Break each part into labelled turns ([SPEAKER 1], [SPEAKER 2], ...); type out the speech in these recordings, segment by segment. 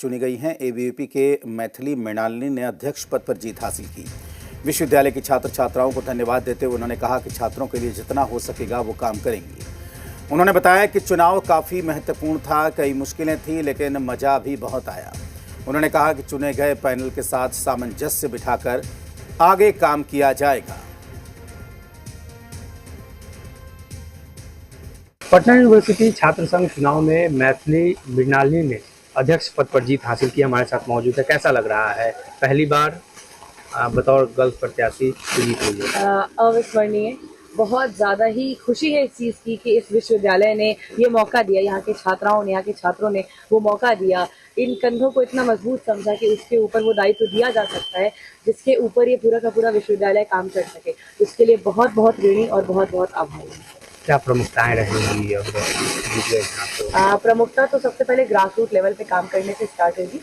[SPEAKER 1] चुनी गई हैं। एबीवीपी के मैथिली मृणालिनी ने अध्यक्ष पद पर जीत हासिल की। विश्वविद्यालय की छात्र छात्राओं को धन्यवाद देते हुए उन्होंने कहा कि छात्रों के लिए जितना हो सकेगा वो काम करेंगी। उन्होंने बताया कि चुनाव काफ़ी महत्वपूर्ण था, कई मुश्किलें थी, लेकिन मज़ा भी बहुत आया। उन्होंने कहा कि चुने गए पैनल के साथ सामंजस्य बिठाकर आगे काम किया जाएगा।
[SPEAKER 2] पटना यूनिवर्सिटी छात्र संघ चुनाव में मैथिली मृणालिनी ने अध्यक्ष पद पर जीत हासिल की। हमारे साथ मौजूद है। कैसा लग रहा है? पहली बार बतौर गर्ल्स प्रत्याशी जीत हुई है।
[SPEAKER 3] अविस्मरणीय, बहुत ज़्यादा ही खुशी है इस चीज़ की कि इस विश्वविद्यालय ने ये मौका दिया, यहाँ के छात्राओं ने, यहाँ के छात्रों ने वो मौका दिया। इन कंधों को इतना मजबूत समझा कि उसके ऊपर वो दायित्व दिया जा सकता है जिसके ऊपर ये पूरा का पूरा विश्वविद्यालय काम कर सके। उसके लिए बहुत बहुत ऋणी और बहुत बहुत आभारी हूँ।
[SPEAKER 2] क्या प्रमुखताएं रहेंगी?
[SPEAKER 3] प्रमुखता तो सबसे पहले ग्रास रूट लेवल पे काम करने से स्टार्ट होगी।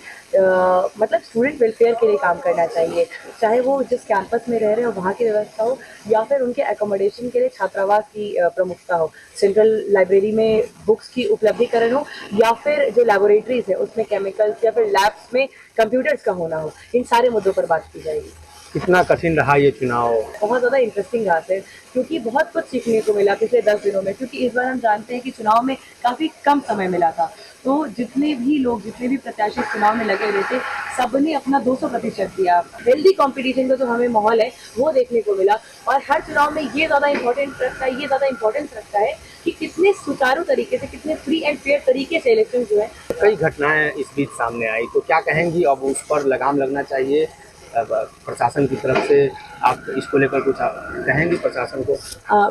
[SPEAKER 3] मतलब स्टूडेंट वेलफेयर के लिए काम करना चाहिए, चाहे वो जिस कैंपस में रह रहे हो वहाँ की व्यवस्था हो या फिर उनके एकोमोडेशन के लिए छात्रावास की प्रमुखता हो, सेंट्रल लाइब्रेरी में बुक्स की उपलब्धिकरण हो या फिर जो लैबोरेटरीज है उसमें केमिकल्स या फिर लैब्स में कंप्यूटर्स का होना हो। इन सारे मुद्दों पर बात की जाएगी।
[SPEAKER 2] कितना कठिन रहा ये चुनाव?
[SPEAKER 3] बहुत ज़्यादा इंटरेस्टिंग रहा है क्योंकि बहुत कुछ सीखने को मिला पिछले 10 दिनों में, क्योंकि इस बार हम जानते हैं कि चुनाव में काफ़ी कम समय मिला था। तो जितने भी प्रत्याशी चुनाव में लगे हुए थे सबने अपना 200% दिया। हेल्दी कंपटीशन का जो हमें माहौल है वो देखने को मिला और हर चुनाव में ये ज़्यादा इम्पोर्टेंस रखता है कि कितने सुचारू तरीके से, कितने फ्री एंड फेयर तरीके से इलेक्शन जो है।
[SPEAKER 2] कई घटनाएं इस बीच सामने आई, तो क्या कहेंगी अब उस पर लगाम लगना चाहिए प्रशासन की तरफ से? आप इसको लेकर कुछ कहेंगी प्रशासन को?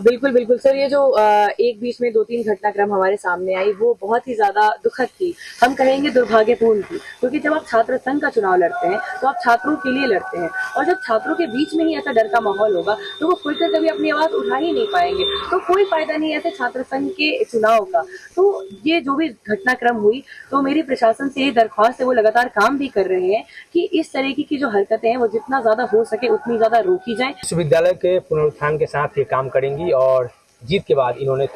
[SPEAKER 3] बिल्कुल सर, ये जो एक बीच में 2-3 घटनाक्रम हमारे सामने आई वो बहुत ही ज्यादा दुखद थी, हम कहेंगे दुर्भाग्यपूर्ण थी। क्योंकि जब आप छात्र संघ का चुनाव लड़ते हैं तो आप छात्रों के लिए लड़ते हैं और जब छात्रों के बीच में ही ऐसा डर का माहौल होगा तो वो खुलकर कभी अपनी आवाज उठा ही नहीं पाएंगे, तो कोई फायदा नहीं ऐसे छात्र संघ के चुनाव का। तो ये जो भी घटनाक्रम हुई, तो मेरी प्रशासन से ये दरख्वास्त है, वो लगातार काम भी कर रहे हैं कि इस तरीके की जो हरकतें हैं वो जितना ज्यादा हो सके उतनी ज्यादा रोकी जाए।
[SPEAKER 2] विश्वविद्यालय के पुनरुत्थान के साथ ये काम करेंगी और जीत के बाद इन्होंने